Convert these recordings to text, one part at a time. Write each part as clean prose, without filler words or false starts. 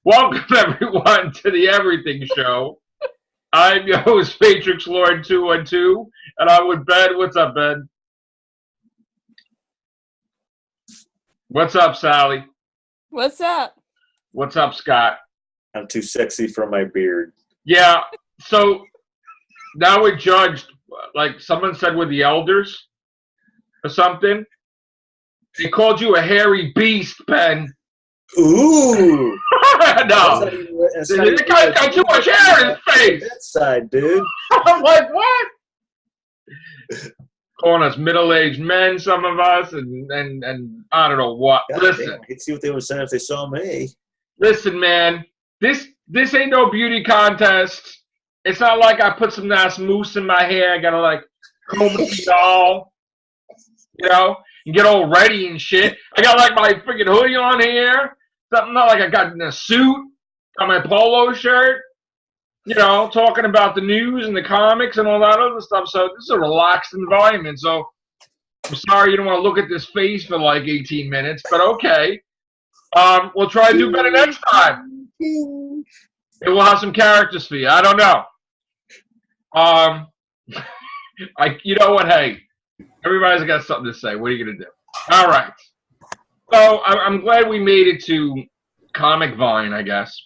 Welcome, everyone, to the Everything Show. I'm your host, Matrix Lord 212, and I'm with Ben. What's up, Ben? What's up, Sally? What's up? What's up, Scott? I'm too sexy for my beard. Yeah, so now we're judged, like someone said with the elders or something. They called you a hairy beast, Ben. Ooh! No. They got too much hair in his face. That side, dude. I'm like, what? Calling us middle-aged men, some of us, and I don't know what. God Listen. damn, I could see what they were saying if they saw me. Listen, man. This ain't no beauty contest. It's not like I put some nice mousse in my hair. I gotta like comb it all, you know, and get all ready and shit. I got like my freaking hoodie on here. Something not like I got in a suit. Got my polo shirt. You know, talking about the news and the comics and all that other stuff. So this is a relaxed environment. So I'm sorry you don't want to look at this face for like 18 minutes, but okay. We'll try to do better next time. Maybe we'll have some characters for you. I don't know. You know what? Hey, everybody's got something to say. What are you gonna do? All right. So I'm glad we made it to Comic Vine, I guess,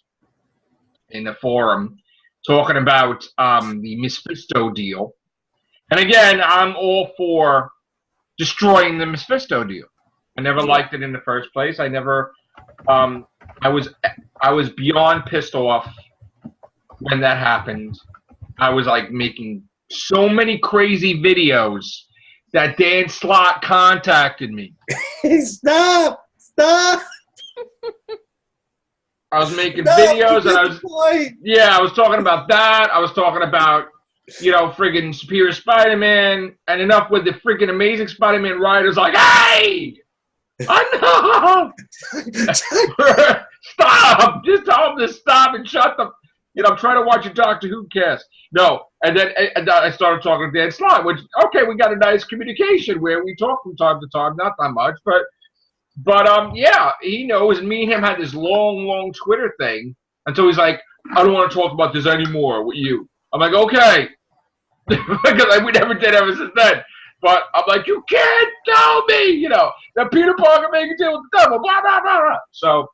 in the forum, talking about the Mephisto deal. And again, I'm all for destroying the Mephisto deal. I never liked it in the first place. I never. I was beyond pissed off when that happened. I was like making so many crazy videos that Dan Slott contacted me. Stop! I was making videos and I was talking about that. I was talking about, you know, friggin' Superior Spider-Man, and enough with the freaking Amazing Spider-Man writers like, hey! I know! Stop! Just tell them to stop and shut the... You know, I'm trying to watch a Doctor Who cast. No, and then I started talking to Dan Slott, which, okay, we got a nice communication where we talk from time to time, not that much, but yeah, he knows, and me and him had this long Twitter thing until he's like, I don't want to talk about this anymore with you. I'm like, okay, because we never did ever since then. But I'm like, you can't tell me, you know, that Peter Parker made a deal with the devil, blah, blah, blah, blah. So,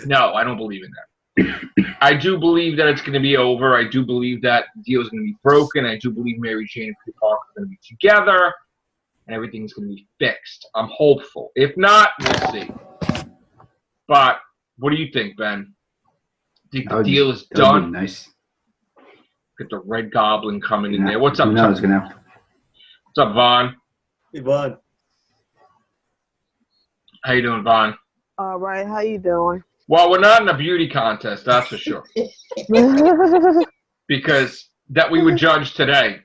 no, I don't believe in that. I do believe that it's going to be over. I do believe that the deal is going to be broken. I do believe Mary Jane and Peter Parker are going to be together, and everything's going to be fixed. I'm hopeful. If not, we'll see. But what do you think, Ben? Think the deal is done? Nice. Get the Red Goblin coming in there. What's up, What's up, Vaughn? Hey, Vaughn. How you doing, Vaughn? All right, how you doing? Well, we're not in a beauty contest, that's for sure. Because that we would judge today,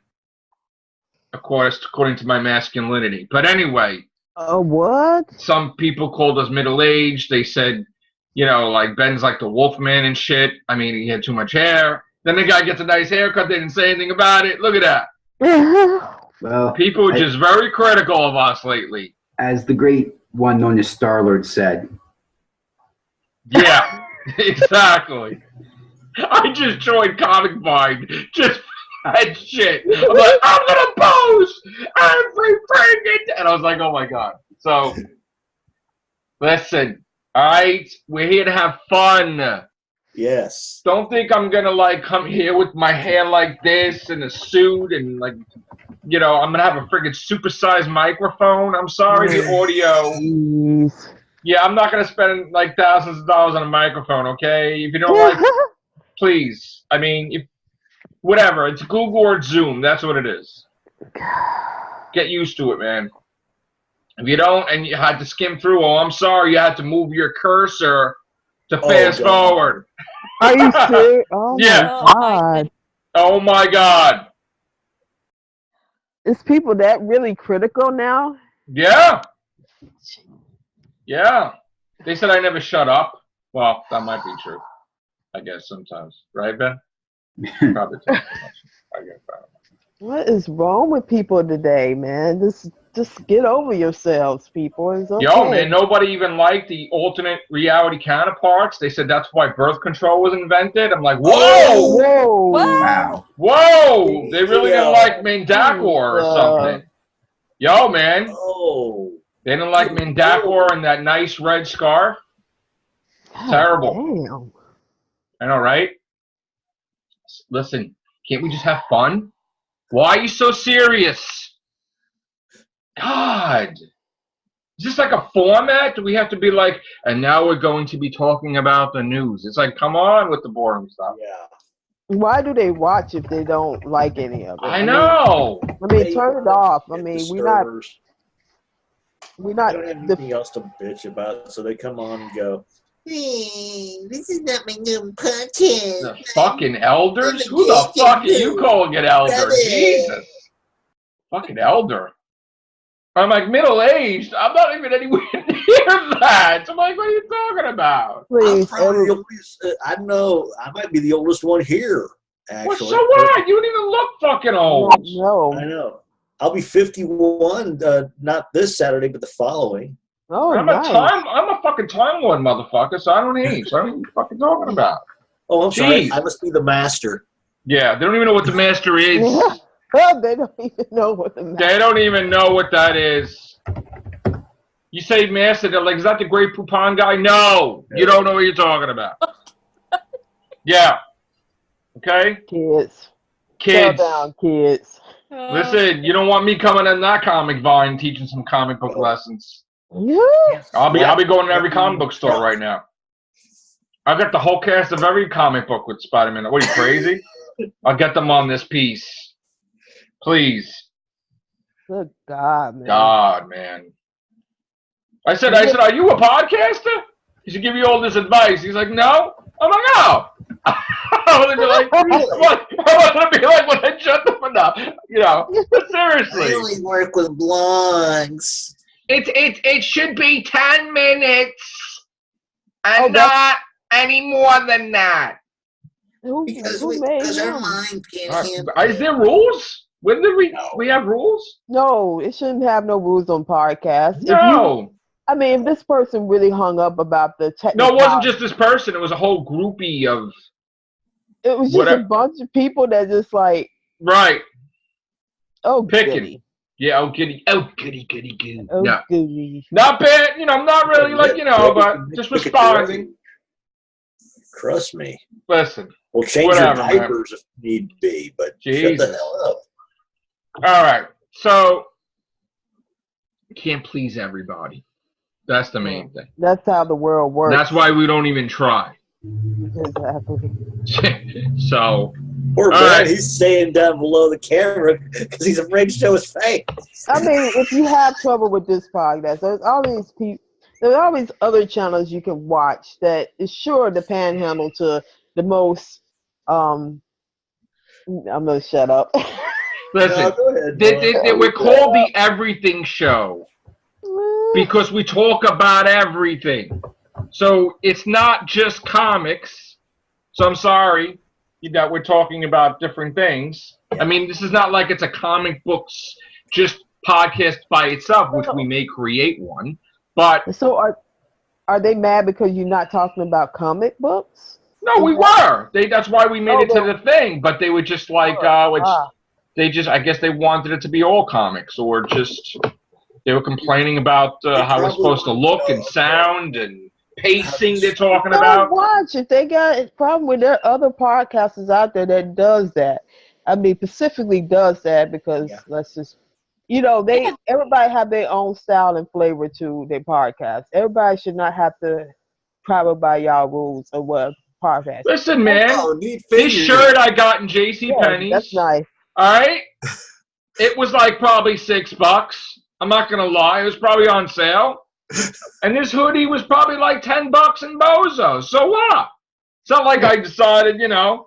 of course, according to my masculinity. But anyway. What? Some people called us middle-aged. They said, you know, like Ben's like the Wolfman and shit. I mean, he had too much hair. Then the guy gets a nice haircut. They didn't say anything about it. Look at that. Well, people are just very critical of us lately. As the great one known as Star-Lord said. Yeah, exactly. I just joined Comic Vine. Just that shit. I'm like, I'm gonna post every freaking, and I was like, oh my god. So, listen, all right, we're here to have fun. Yes. Don't think I'm gonna like come here with my hair like this and a suit and like, you know, I'm gonna have a freaking supersized microphone. I'm sorry, the audio. Yeah, I'm not going to spend like thousands of dollars on a microphone, okay? If you don't like it, please. I mean, whatever. It's Google or Zoom. That's what it is. Get used to it, man. If you don't and you had to skim through, oh, I'm sorry, you had to move your cursor to fast forward. Are you serious? Oh, yeah. My God. Oh, my God. Is people that really critical now? Yeah. Yeah. They said I never shut up. Well, that might be true. I guess sometimes. Right, Ben? Probably too much. I guess. What is wrong with people today, man? This just get over yourselves, people. It's okay. Yo, man, nobody even liked the alternate reality counterparts. They said that's why birth control was invented. I'm like, whoa! Whoa! Wow. Whoa! They really didn't like Mindakor or something. Yo, man. Oh. They didn't like Mindakor and that nice red scarf. Terrible. Damn. I know, right? Listen, can't we just have fun? Why are you so serious? God. Is this like a format? Do we have to be like, and now we're going to be talking about the news? It's like, come on with the boring stuff. Yeah. Why do they watch if they don't like any of it? I know. I mean, turn it off. I mean, we're not. They don't have anything else to bitch about, so they come on and go, hey, this is not my new podcast. The fucking elders? Who the fuck are you calling it elder? Jesus. Fucking elder. I'm like middle-aged. I'm not even anywhere near that. I'm like, what are you talking about? Please, I know. I might be the oldest one here, actually. Well, so what? You don't even look fucking old. No. I know. I'll be 51, not this Saturday, but the following. Oh, I'm a fucking time lord, motherfucker, so I don't age. So I don't know what you're fucking talking about. Oh, I'm sorry. I must be the master. Yeah, they don't even know what the master is. They don't even know what the master. They don't even know what that is. You say master, they're like, is that the Great Poupon guy? No, you don't know what you're talking about. Yeah. Okay? Kids. Kids. Slow down, kids. Listen, you don't want me coming in that comic vine teaching some comic book lessons. Yeah. I'll be going to every comic book store right now. I've got the whole cast of every comic book with Spider-Man. What are you, crazy? I'll get them on this piece. Please. Good God, man. God, man. I said, are you a podcaster? He should give you all this advice. He's like, no. I'm like, no. I want to be like, when I shut the fuck up. You know, but seriously. I only work with blogs. It should be 10 minutes and not any more than that. Because our mind can't handle it. Is there rules? When did we have rules? No, it shouldn't have no rules on podcasts. No. If this person really hung up about the technical... No, it wasn't just this person. It was a whole groupie of... It was just a bunch of people that just like... Right. Oh, picking. Goody. Yeah, oh, goody. Oh, goody, goody, goody. Oh, no. goody. Not bad. Not really but just responding. Trust me. Listen. We'll change your diapers if need be, but shut the hell up. All right. So, you can't please everybody. That's the main thing. That's how the world works. That's why we don't even try. Exactly. So, poor man, he's staying down below the camera because he's afraid to show his face. If you have trouble with this podcast, there's all these people. There's all these other channels you can watch that is sure to panhandle to the most. I'm gonna shut up. Listen, we're called the Everything Show because we talk about everything. So it's not just comics. So I'm sorry that we're talking about different things. This is not like it's a comic books just podcast by itself, which we may create one. But so are they mad because you're not talking about comic books? No, we were. That's why we made it to the thing. But they were just like, I guess they wanted it to be all comics, or just they were complaining about how it's supposed to look and sound and pacing. They're talking about. Watch if they got a problem with their other podcasters out there that does that. Specifically does that because let's just. Everybody have their own style and flavor to their podcast. Everybody should not have to travel by y'all rules or what podcast. Listen, man, this shirt I got in JCPenney's. That's nice. All right, it was like probably $6. I'm not gonna lie, it was probably on sale. And this hoodie was probably like $10 in Bozo. So what? It's not like I decided, got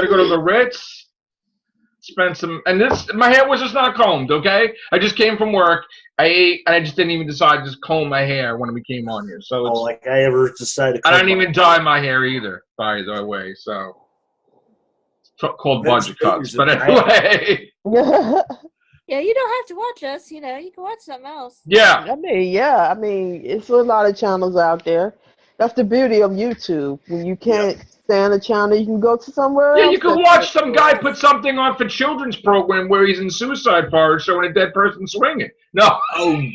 to go to the Ritz. Spent some, and my hair was just not combed, okay? I just came from work, I ate, and I just didn't even decide to just comb my hair when we came on here. So it's like I ever decided to I didn't even dye my hair either, by the way, so it's called budget cuts. But anyway. Yeah, you don't have to watch us. You know, you can watch something else. Yeah. I mean, it's a lot of channels out there. That's the beauty of YouTube. When you can't stand a channel, you can go to somewhere Yeah, else. you can watch some guy put something on for children's program where he's in suicide forest showing a dead person swinging. No. I'm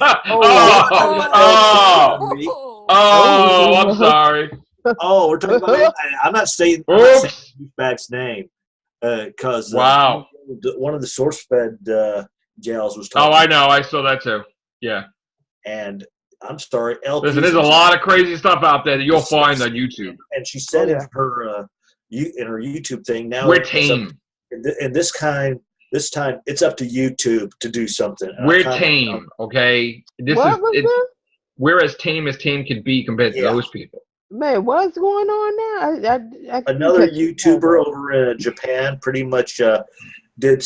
sorry. Oh, we're talking about. I'm not saying douchebag's name because wow, one of the source-fed jails was talking. Oh, I know. I saw that too. Yeah. And I'm sorry, LP. Listen, there's a lot of crazy stuff out there that you'll find on YouTube. And she said in her YouTube thing now we're tame. And this time it's up to YouTube to do something. We're tame, okay? We're as tame can be compared to those people. Man, what's going on now? I Another YouTuber over in Japan pretty much did.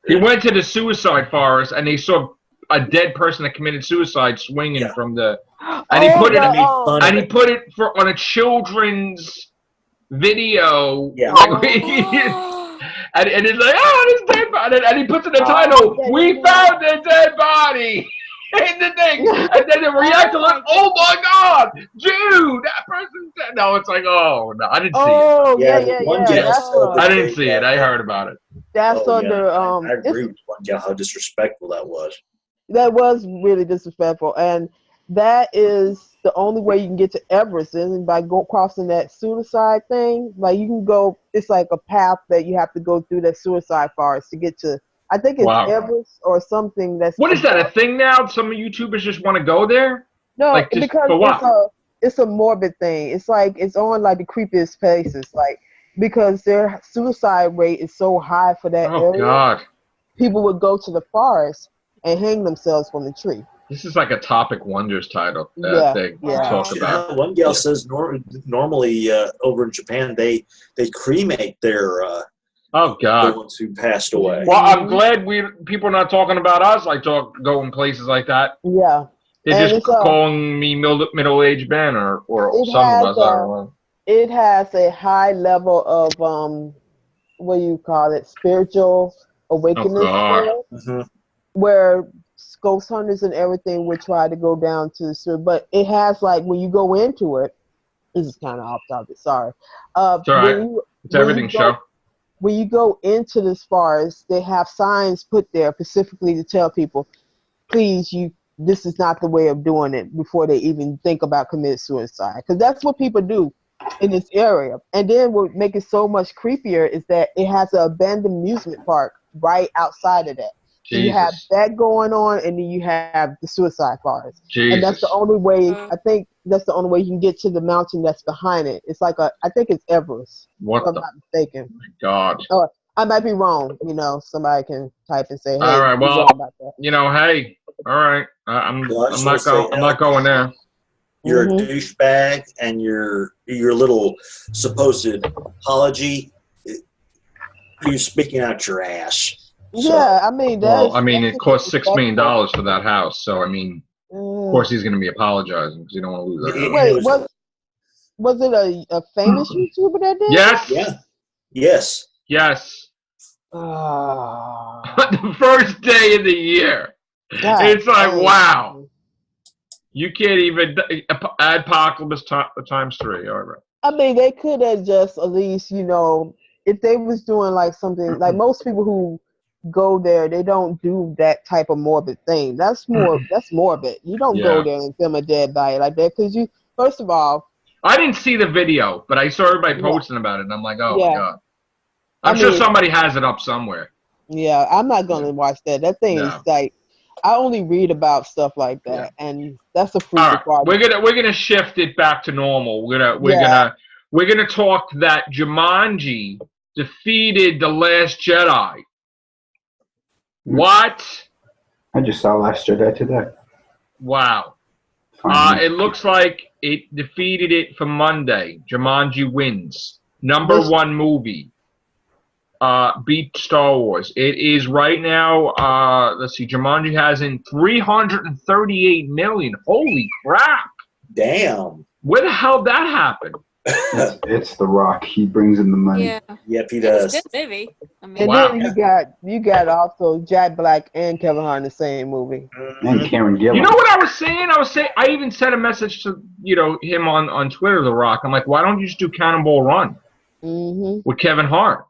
He went to the suicide forest and they saw a dead person that committed suicide swinging from the. And he put it. And he put it on a children's video. Yeah. And it's like, this dead body. And he puts in the title, "We found a dead body." In the thing, and then they react to like, "Oh my God, dude, that person's dead." No, it's like, oh no, I didn't see it. Yeah. I didn't see it. I heard about it. That's under. I agree with one guy how disrespectful that was. That was really disrespectful, and that is the only way you can get to Everest is by crossing that suicide thing. Like you can go, it's like a path that you have to go through that suicide forest to get to. I think it's Everest or something. What is that, a thing now? Some YouTubers just want to go there? No, like, because it's a morbid thing. It's like it's on like the creepiest places, like because their suicide rate is so high for that area. God. People would go to the forest and hang themselves from the tree. This is like a Topic Wonders title thing to talk about. One gal says normally over in Japan they cremate their oh God, the ones who passed away. Well, I'm glad people are not talking about us like going places like that. Yeah, they're just calling me middle-aged man or some of us. I don't know. It has a high level of what do you call it, spiritual awakening, where ghost hunters and everything would try to go down to the street, but it has like when you go into it, this is kind of off topic. Sorry. It's all right. It's everything show. When you go into this forest, they have signs put there specifically to tell people, please, this is not the way of doing it before they even think about committing suicide. Because that's what people do in this area. And then what makes it so much creepier is that it has an abandoned amusement park right outside of that. So you have that going on, and then you have the suicide forest. And that's the only way, I think that's the only way you can get to the mountain that's behind it. It's like I think it's Everest. What if I'm not mistaken. My God. Oh, I might be wrong. Somebody can type and say, hey. All right, well, hey, all right. I'm not going there. You're a douchebag, and your little supposed apology, you're speaking out your ass. So, yeah, I mean, it cost $6 million for that house. So, I mean, of course he's going to be apologizing because you don't want to lose that house. Wait, was it a famous YouTuber that did? Yes. Yeah. Yes. Yes. The first day of the year. God, it's like, wow. You can't even add apocalypse times 3. All right. I mean, they could have just at least, if they was doing like something, like most people who go there, they don't do that type of morbid thing. That's morbid. You don't go there and film a dead body like that because first of all, I didn't see the video, but I saw everybody posting about it, and I'm like, oh my God. I'm sure somebody has it up somewhere. Yeah, I'm not gonna watch that. That thing is like, I only read about stuff like that, and that's a freaky part. We're gonna shift it back to normal. We're gonna talk that Jumanji defeated The Last Jedi. What? I just saw Last Jedi today. Wow. It looks like it defeated it for Monday. Jumanji wins. Number 1 movie. Beat Star Wars. It is right now, let's see, Jumanji has in 338 million. Holy crap. Damn. Where the hell did that happen? It's The Rock. He brings in the money. Yeah. Yep, he It was a does. good movie. I mean, And Wow. then you got also Jack Black and Kevin Hart in the same movie. And Karen Gillan. You know what I was saying? I even sent a message to him on Twitter, The Rock. I'm like, why don't you just do Cannonball Run with Kevin Hart?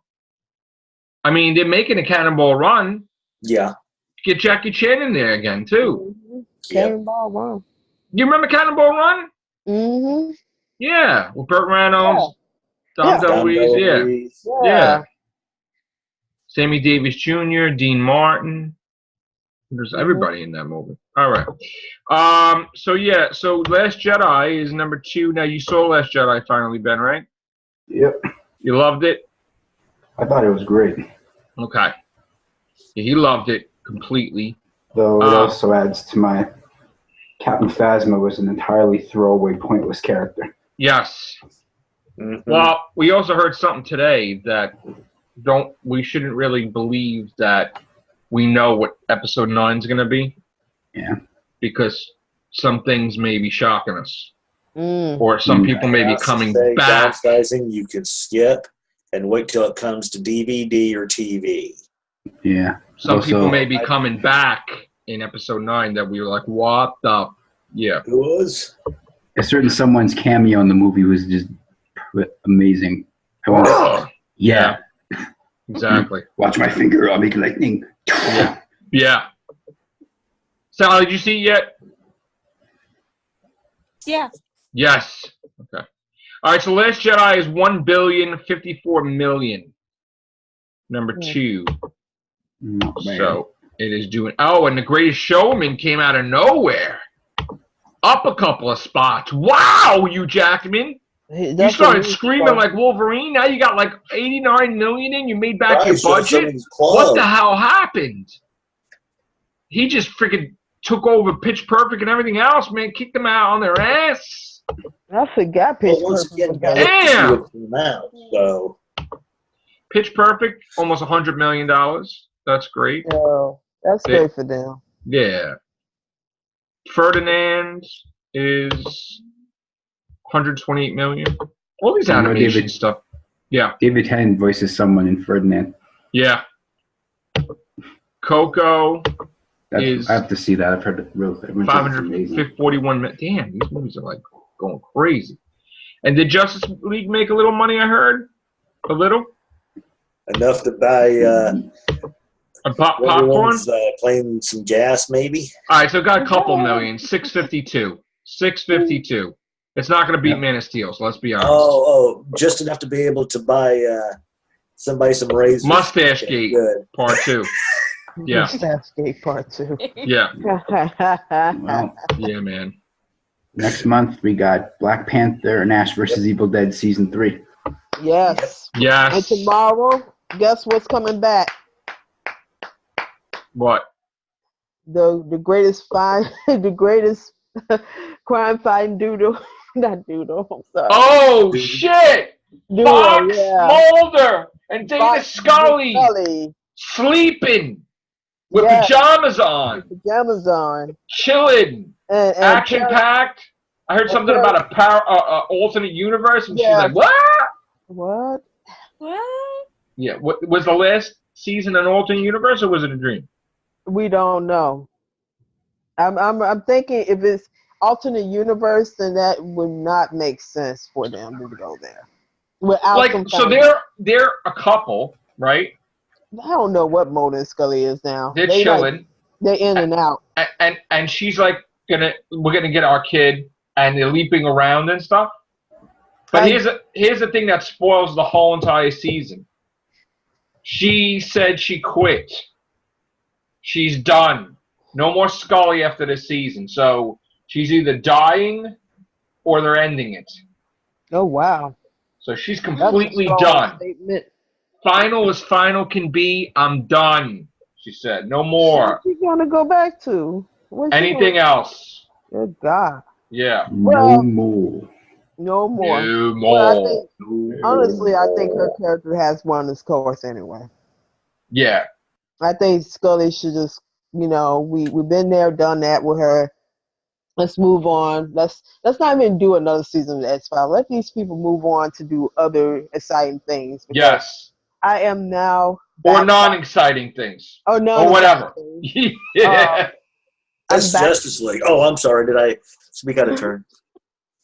I mean, they're making a Cannonball Run. Yeah. Get Jackie Chan in there again too. Cannonball Run. You remember Cannonball Run? Mm-hmm. Yeah, with Burt Reynolds, Dom Dom DeLuise, DeLuise. yeah. Sammy Davis Jr., Dean Martin. There's everybody in that movie. All right. So Last Jedi is number 2. Now you saw Last Jedi finally, Ben, right? Yep. You loved it? I thought it was great. Okay. Yeah, he loved it completely. Though it also adds to my Captain Phasma was an entirely throwaway, pointless character. Yes. Mm-hmm. Well, we also heard something today that we shouldn't really believe that we know what episode 9 is going to be. Yeah. Because some things may be shocking us. Or some people may be coming back. Downsizing, you can skip and wait till it comes to DVD or TV. Yeah. Some people may be coming back in episode 9 that we were like, what the? Yeah. Who was? A certain someone's cameo in the movie was just amazing. Yeah. Exactly. Watch my finger, I'll make lightning. Yeah. Yeah. Sally, did you see it yet? yeah. Yes. Okay. All right, so Last Jedi is $1,054,000,000. Number 2. So it is doing. Oh, and The Greatest Showman came out of nowhere, up a couple of spots. Wow, Hugh Jackman! You started screaming like Wolverine. Now you got like 89 million in. You made back your budget. What the hell happened? He just freaking took over Pitch Perfect and everything else, man. Kicked them out on their ass. I forgot Pitch Perfect. Damn. So Pitch Perfect, almost $100 million. That's great. Oh, that's great for them. Yeah. Ferdinand is 128 million. All these animation stuff. Yeah. David Tennant voices someone in Ferdinand. Yeah. Coco is. I have to see that. I've heard it real. 541 million. Damn, these movies are like going crazy. And did Justice League make a little money? I heard a little. Enough to buy. Popcorn? Playing some gas, maybe. All right, so it got a couple million. 652. 652. It's not going to beat Man of Steel, so let's be honest. Oh, just enough to be able to buy somebody some razors. Mustache Gate Part 2. Yeah. Mustache Gate Part 2. Yeah. Well, yeah, man. Next month we got Black Panther and Ash vs. Evil Dead Season 3. Yes. Yes. And tomorrow, guess what's coming back? What? The greatest crime fighting doodle. Not doodle, I'm sorry. Oh, shit! Duo, Fox yeah. Mulder and Dana Scully sleeping with pajamas on. Pajamas on. Chilling. And action-packed. I heard something about a alternate universe, and she's like, what? What? What? Yeah. What was the last season an alternate universe, or was it a dream? We don't know. I'm thinking if it's alternate universe, then that would not make sense for them to go there. Without so they're a couple, right? I don't know what Mulder and Scully is now. They're chilling. Like, they're in and out. And she's like we're gonna get our kid, and they're leaping around and stuff. But here's the thing that spoils the whole entire season. She said she quit. She's done. No more Scully after this season. So she's either dying or they're ending it. Oh, wow. So she's completely done. Statement. Final as final can be. I'm done, she said. No more. What's she going to go back to? Anything else? Good God. Yeah. Well, no more. No more. No more. Well, honestly, I think her character has run its course anyway. Yeah. I think Scully should just, we've been there, done that with her. Let's move on. Let's not even do another season of X-Files. Let these people move on to do other exciting things. Yes. I am now or non-exciting things. Or whatever. Yeah. That's Justice League. Oh, I'm sorry. Did I speak out of turn?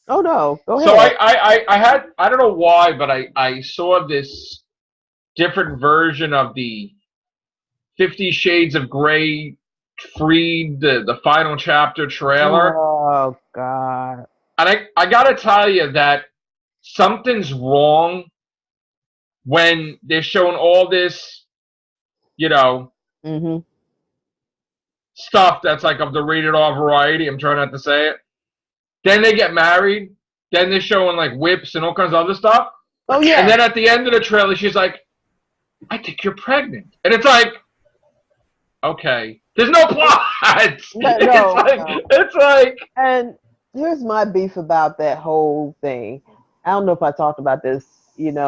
Oh no. Go ahead. So I don't know why, but I saw this different version of the 50 Shades of Grey Freed, the final chapter trailer. Oh God. And I gotta tell you that something's wrong when they're showing all this, stuff that's like of the rated R variety. I'm trying not to say it. Then they get married. Then they're showing like whips and all kinds of other stuff. Oh yeah. And then at the end of the trailer, she's like, "I think you're pregnant," and it's like, okay, there's no plot. It's like. And here's my beef about that whole thing. I don't know if I talked about this, and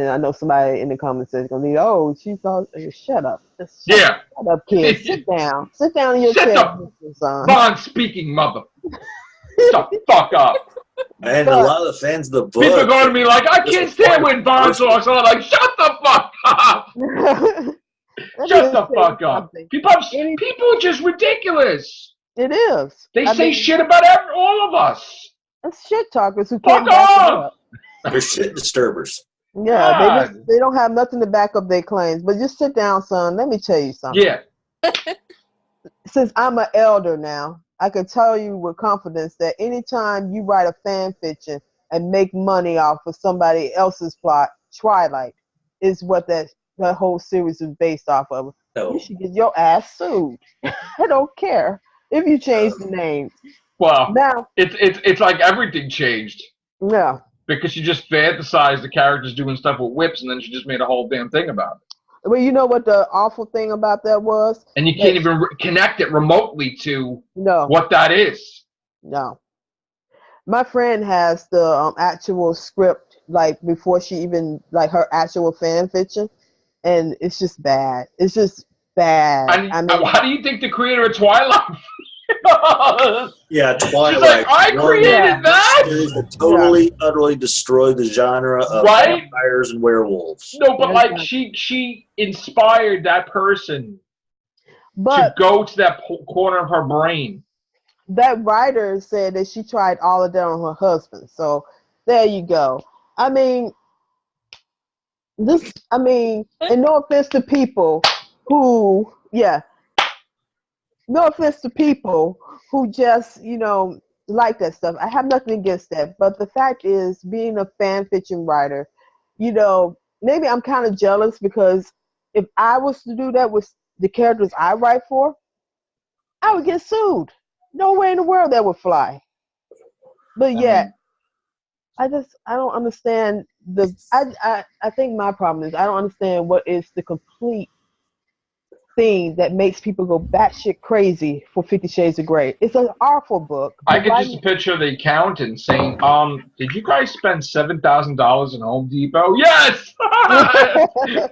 I know somebody in the comments is gonna be, "Oh, she thought." Shut up. Shut up, kid. Sit down. Sit down in your chair, son. Non-speaking mother. Shut the fuck up. And a lot of the fans of the book. People are going to be like, "I can't stand when Vaughn talks." So I'm like, "Shut the fuck up." Shut the fuck up. People are just ridiculous. It is. They say shit about all of us. It's shit talkers who can't back it up. They're shit disturbers. Yeah, they don't have nothing to back up their claims. But just sit down, son. Let me tell you something. Yeah. Since I'm an elder now, I can tell you with confidence that anytime you write a fan fiction and make money off of somebody else's plot, Twilight is what that whole series is based off of. No. You should get your ass sued. I don't care if you change the name. Well, now it's like everything changed. Yeah. Because she just fantasized the characters doing stuff with whips, and then she just made a whole damn thing about it. Well, you know what the awful thing about that was? And you can't even connect it remotely to what that is. No. My friend has the actual script, like, before she even, like, her actual fan fiction, and it's just bad. It's just bad. And how do you think the creator of Twilight Yeah, Twilight. She's like, I created that? That totally, utterly destroyed the genre of vampires and werewolves. No, but like she inspired that person to go to that corner of her brain. That writer said that she tried all of that on her husband. So there you go. I mean, and no offense to people who, no offense to people who just, like that stuff. I have nothing against that. But the fact is, being a fan fiction writer, maybe I'm kind of jealous because if I was to do that with the characters I write for, I would get sued. No way in the world that would fly. But yet, I don't understand I think my problem is I don't understand what is the complete thing that makes people go batshit crazy for 50 Shades of Grey. It's an awful book. I could just picture the accountant saying, did you guys spend $7,000 in Home Depot? Yes!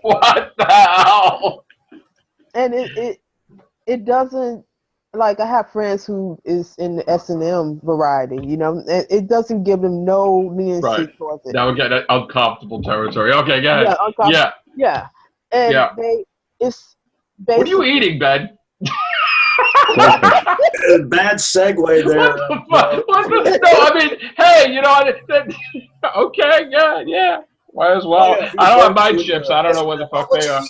What the hell? And it doesn't, like, I have friends who is in the S&M variety, it doesn't give them no leniency towards it. That would get uncomfortable territory. Okay, go ahead. Yeah. And it's basically... What are you eating, Ben? Bad segue there. No, I mean, hey, okay, yeah. Might as well. I don't have my chips. I don't know where the fuck they are.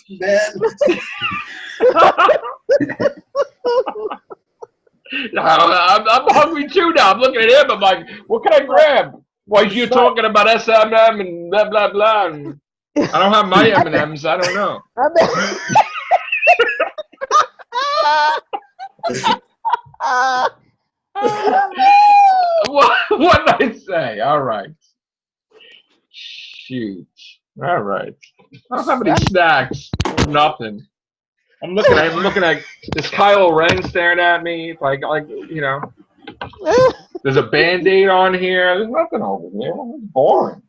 I'm hungry too now. I'm looking at him. I'm like, what can I grab? Why you're talking about S&M and blah blah blah? And I don't have my M&Ms. I don't know. What did I say? All right. Shoot. All right. I don't have any snacks. Nothing. I'm looking at this Kylo Ren staring at me. Like there's a Band-Aid on here. There's nothing over there. It's boring.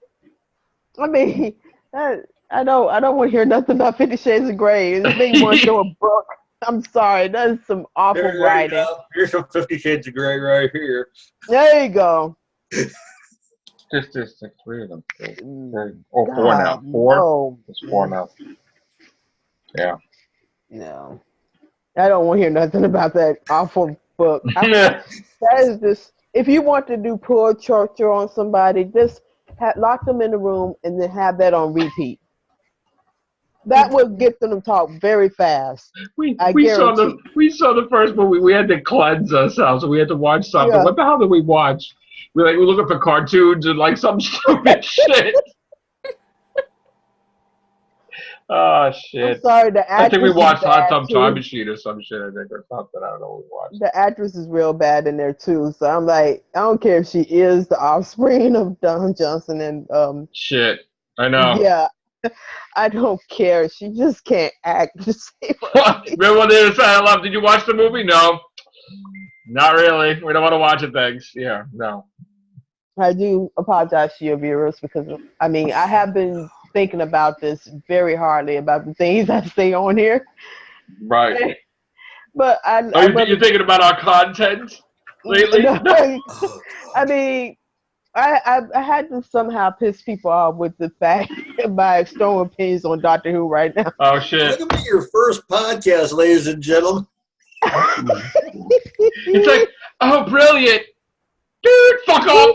I mean, I don't want to hear nothing about 50 Shades of Grey. This thing wants to show a book. I'm sorry. That is some awful There you writing. go. Here's some 50 Shades of Grey right here. There you go. Just 3 of them. God, 4 now. 4? No. It's 4 now. Yeah. No. I don't want to hear nothing about that awful book. That is just, if you want to do poor torture on somebody, just lock them in the room and then have that on repeat. That would get them to talk very fast. We saw the first movie. We had to cleanse ourselves. We had to watch something. Yeah. What the hell did we watch? We're looking for cartoons and like some stupid shit. Oh shit! I'm sorry, the actress I think we watched Hot Tub Time too. Machine or some shit. I think or something. I don't know what we watched. The actress is real bad in there too. So I'm like, I don't care if she is the offspring of Don Johnson and Shit, I know. Yeah, I don't care. She just can't act the same way. Remember when they decided I love? Did you watch the movie? No, not really. We don't want to watch it. Thanks. Yeah, no. I do apologize to your viewers because I have been thinking about this very hardly about the things I say on here. Right. But you're thinking about our content lately? No, I had to somehow piss people off with the fact by strong opinions on Doctor Who right now. Oh shit! Look at your first podcast, ladies and gentlemen. It's like, oh, brilliant, dude! Fuck off!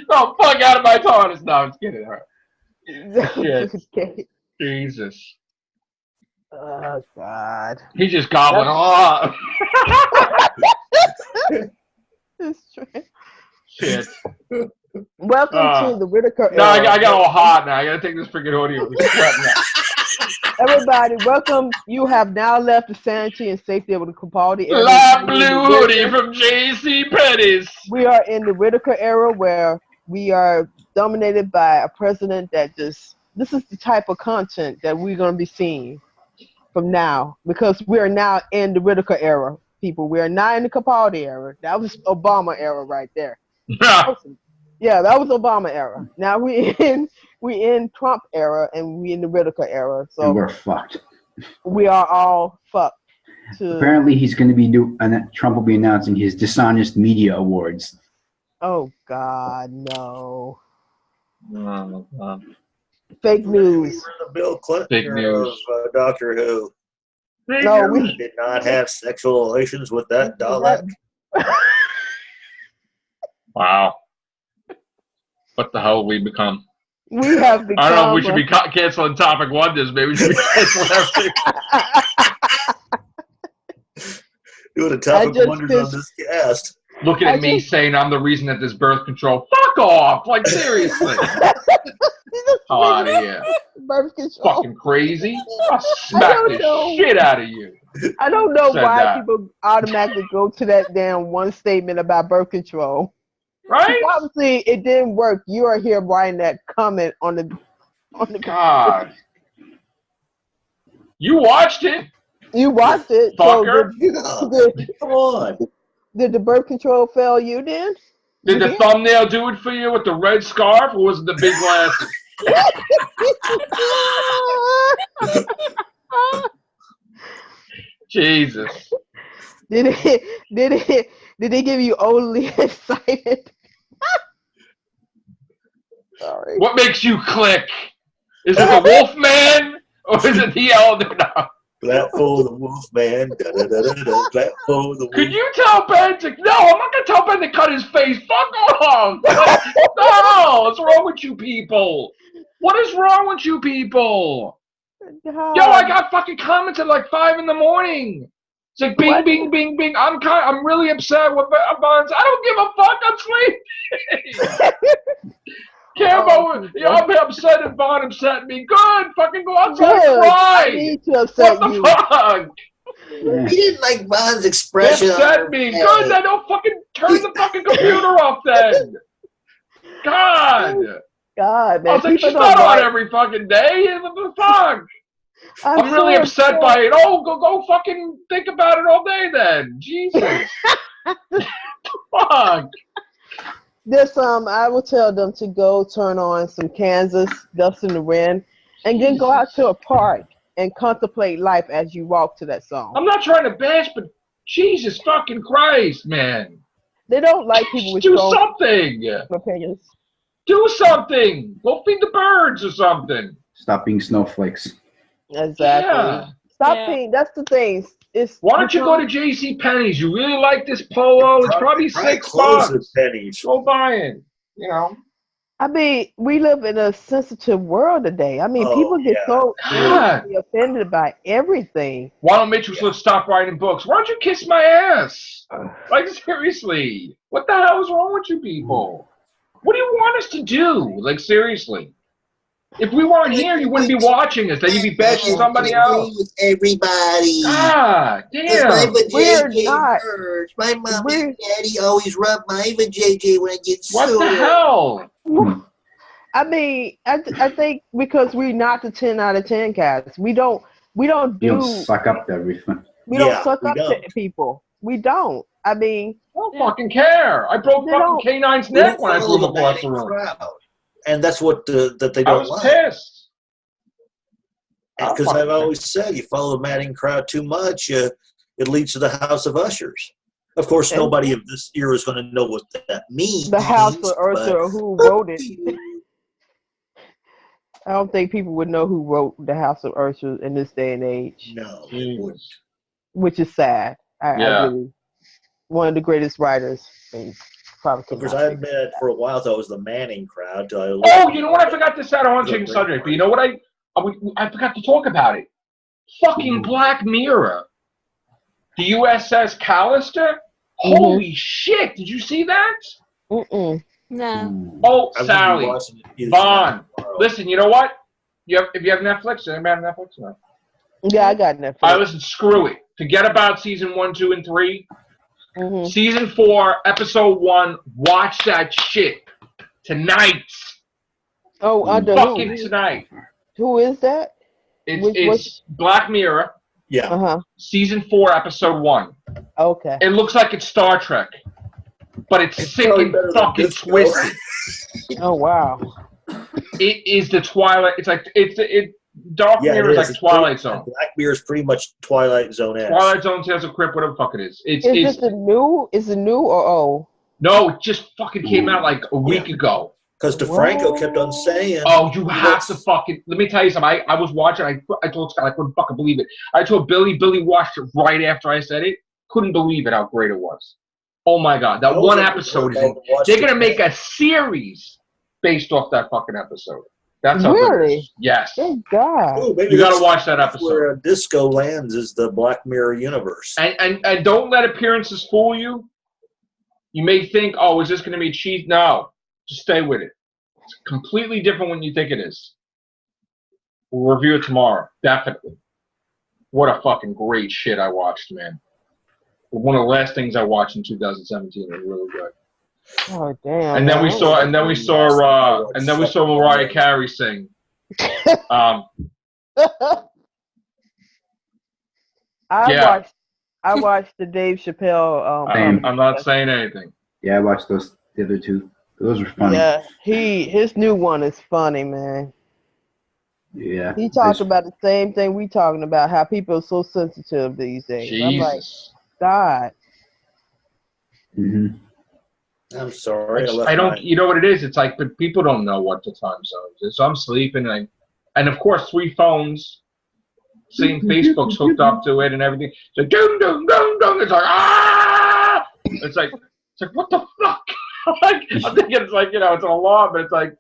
Oh, fuck out of my TARDIS! No, it's getting hurt. Okay. Jesus. Oh God. He's just gobbling off. It's true. Shit. Welcome to the Whitaker era. No, I got all hot now. I gotta take this freaking audio. Everybody, welcome. You have now left the sanity and safety of the Capaldi era. Light blue hoodie from J.C. Penney's. We are in the Whitaker era where we are dominated by a president that this is the type of content that we're going to be seeing from now, because we are now in the Whitaker era, people. We are not in the Capaldi era. That was Obama era right there. Yeah, that was Obama era. Now we in Trump era, and we in the Whitaker era. So and we're fucked. We are all fucked. Apparently, he's going to be Trump will be announcing his dishonest media awards. Oh God, no! Oh, Fake news. The Bill Clinton Fake news. Of Doctor Who. No, we did not have sexual relations with that Dalek. Wow. What the hell have we become? We have become. I don't know if we should be canceling Topic Wonders. Maybe we should be canceling everything. Doing a Topic Wonders on this cast. Looking at me saying I'm the reason that there's birth control. Fuck off! Like, seriously. Oh, out of here. Birth control. Fucking crazy. I'll smack the shit out of you. I don't know why that. people automatically go to that damn one statement about birth control. Right? Obviously, it didn't work. You are here writing that comment on the God. You watched it. You watched it. Fucker. So come on. Did the birth control fail you then? Did the thumbnail do it for you with the red scarf, or was it the big glasses? Jesus. Did it give you overly excited? Sorry. What makes you click? Is it the wolf man, or is it the elder? No. Platform the wolf man. Platform the wolf. Could you tell Ben to? No, I'm not gonna tell Ben to cut his face. Fuck off! No, what's wrong with you people? What is wrong with you people? God. Yo, I got fucking comments at like 5 in the morning. It's like bing, bing, bing, bing. I'm really upset with Bonds. I don't give a fuck. I'm sleeping. Care about I'm upset if Bond upset me. Good, fucking go outside and cry. I need to upset what the fuck? He didn't like Bond's expression. Upset me. Good, then don't fucking turn the fucking computer off then. God, man. I was like, she's not on every fucking day. What the fuck? I'm really upset by it. Oh, go fucking think about it all day then. Jesus. Fuck. There's I will tell them to go turn on some Kansas, Dust in the Wind, and then go out to a park and contemplate life as you walk to that song. I'm not trying to bash, but Jesus fucking Christ, man. They don't like people with Do strong something. opinions. Do something. Go feed the birds or something. Stop being snowflakes. Exactly. Yeah. Stop being. That's the thing. Why don't you go to J.C. Penney's? You really like this polo? It's probably $6. Pennies. Go buy it. You know. I mean, we live in a sensitive world today. I mean, people get so easily offended by everything. Why don't Mitchell stop writing books? Why don't you kiss my ass? Like, seriously. What the hell is wrong with you people? What do you want us to do? Like, seriously. If we weren't here, you wouldn't be watching us. Then you'd be bashing somebody else. With everybody. Ah, damn. We're not. My mom and daddy always rub my JJ when I get sore. What the hell? I mean, I think because we're not the 10 out of 10 cats. We don't suck up to everything. We don't suck up to people. We don't. I mean, I don't fucking care. I broke fucking K9's neck when I threw him across the room. And that's what that they don't like. I was pissed. Because I've always said, you follow the Manning crowd too much, it leads to the House of Ushers. Of course, nobody of this era is going to know what that means. The House of Ushers, or who wrote it. I don't think people would know who wrote the House of Ushers in this day and age. No, they wouldn't. Which is sad. I really, one of the greatest writers. Because I admit, for a while, that was the Manning crowd. Oh, you know what? I forgot to say. I don't want to change the subject, but you know what? I forgot to talk about it. Fucking Black Mirror. The USS Callister? Holy shit. Did you see that? No. Oh, Sally. Vaughn. Listen, you know what? If you have Netflix, anybody have Netflix? No. Yeah, I got Netflix. All right, listen, screw it. Forget about season 1, 2, and 3. Season 4, episode 1. Watch that shit tonight. Oh, under fucking tonight. Who is that? It's Black Mirror. Yeah. Season 4, episode 1. Okay. It looks like it's Star Trek, but it's sick and fucking twisted. Oh wow. It is the Twilight. It's like Dark Mirror is like Twilight Zone. Black Mirror is pretty much Twilight Zone. Twilight Zone, Tales of Crypt, whatever the fuck it is. Is it new? Is it new or old? No, it just fucking came out like a week ago. Because DeFranco kept on saying, "Oh, you have to fucking." Let me tell you something. I was watching. I told Scott I couldn't fucking believe it. I told Billy. Billy watched it right after I said it. Couldn't believe it how great it was. Oh my god, that one episode is. They're gonna make a series based off that fucking episode. That's how good it is. Yes. Thank God. Ooh, you gotta watch that episode. Where Disco lands is the Black Mirror universe. And don't let appearances fool you. You may think, oh, is this gonna be cheap? No, just stay with it. It's completely different when you think it is. We'll review it tomorrow, definitely. What a fucking great shit I watched, man. One of the last things I watched in 2017 was really good. Oh damn! And then we saw Mariah Carey sing. I watched the Dave Chappelle. I'm not saying anything. Yeah, I watched the other two. Those were funny. Yeah, his new one is funny, man. Yeah. He talked about the same thing we talking about, how people are so sensitive these days. Jesus. I'm like, God. I'm sorry. I don't. You know what it is? It's like, but people don't know what the time zone is. So I'm sleeping, and of course, 3 phones. Seeing Facebook's hooked up to it and everything. It's like ding ding ding ding. It's like ah. It's like what the fuck? Like, I'm thinking it's like, it's an alarm, but it's like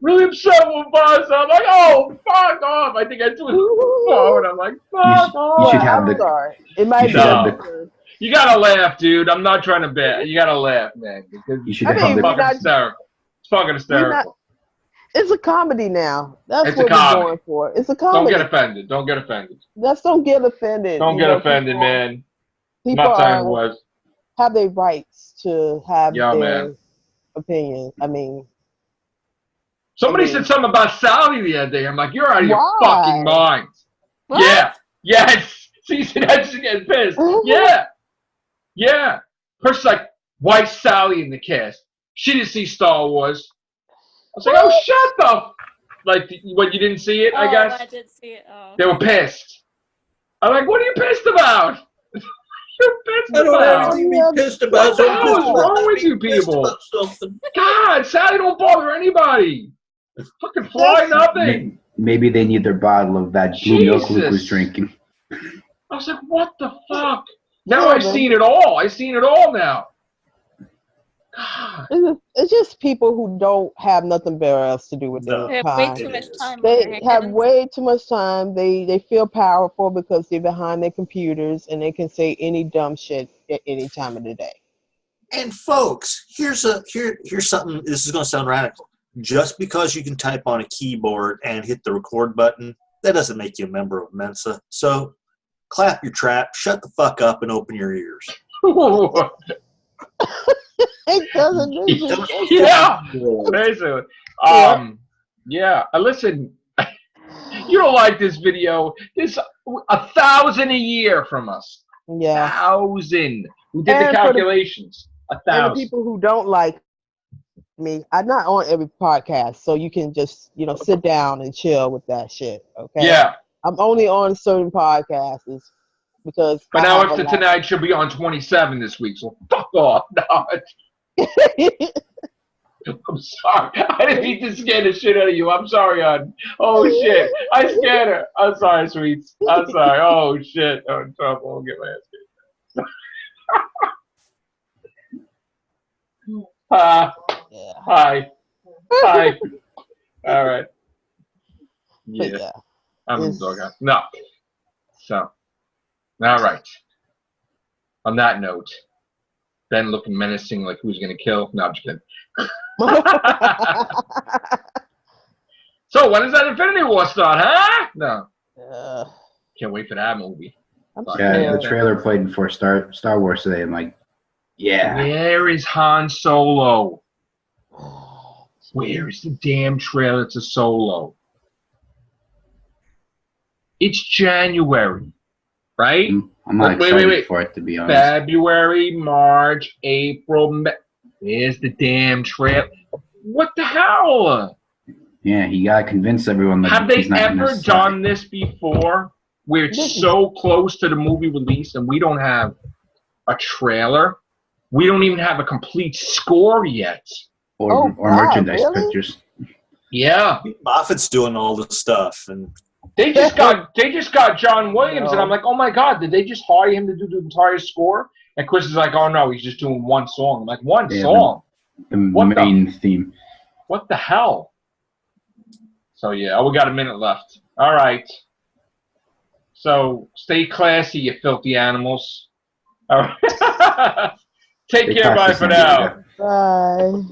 really upset with Buzz. I'm like, oh, fuck off. I think I threw the phone. I'm like, fuck off. You should have the. Sorry. It might be. You gotta laugh, dude. I'm not trying to bet. You gotta laugh, man. Because you should have it's fucking hysterical. It's fucking hysterical. It's a comedy now. That's what we're going for. It's a comedy. Don't get offended. Don't get offended. Don't get offended. Don't get offended, man. People I'm not saying it was. Have their rights to have their opinion. I mean, somebody said something about Sally the other day. I'm like, you're out of your fucking mind. What? Yeah. Yes. See, that's getting pissed. Yeah. Yeah. Person's like, why Sally in the cast? She didn't see Star Wars. I was like, oh, shut the Like, what, you didn't see it, I guess? I did see it. Oh. They were pissed. I'm like, what are you pissed about? You're pissed I don't about? have anything to be pissed about. What the hell is wrong with you people? God, Sally don't bother anybody. Fucking fly nothing. Maybe they need their bottle of that blue milk Luke was drinking. I was like, what the fuck? Now I've seen it all. I've seen it all now. God. It's just people who don't have nothing better else to do with their They have time. way too much time. They have way too much time. They feel powerful because they're behind their computers and they can say any dumb shit at any time of the day. And folks, here's something. This is going to sound radical. Just because you can type on a keyboard and hit the record button, that doesn't make you a member of Mensa. So, clap your trap, shut the fuck up, and open your ears. It doesn't. Yeah, basically. Yeah. Listen, you don't like this video. There's 1,000 a year from us. Yeah. 1,000. We did the calculations. 1,000. And the people who don't like me, I'm not on every podcast, so you can just, sit down and chill with that shit. Okay. Yeah. I'm only on certain podcasts because. But now after tonight, she'll be on 27 this week. So fuck off. No. I'm sorry. I didn't mean to scare the shit out of you. I'm sorry, hon. Oh shit. I scared her. I'm sorry, sweets. I'm sorry. Oh shit. I'm in trouble. I'll get my ass kicked. Hi. All right. Yeah. I'm in the doghouse. No. So. All right. On that note, Ben looking menacing like who's going to kill. No, I'm just kidding. So, when does that Infinity War start, huh? No. Can't wait for that movie. The trailer played before Star Wars today. I'm like, yeah. Where is Han Solo? Where is the damn trailer to Solo? It's January, right? I'm not excited for it, to be honest. February, March, April, May. Where's the damn trailer? What the hell? Yeah, you gotta convince everyone that have they ever done this before? Where it's so close to the movie release and we don't have a trailer? We don't even have a complete score yet. Or merchandise pictures. Yeah. Moffat's doing all the stuff, and they just got John Williams, and I'm like, oh my god, did they just hire him to do the entire score? And Chris is like, oh no, he's just doing one song. I'm like, one song? The main theme. What the hell? So yeah, we got a minute left. All right. So stay classy, you filthy animals. All right. Take care. Bye for now. Bye.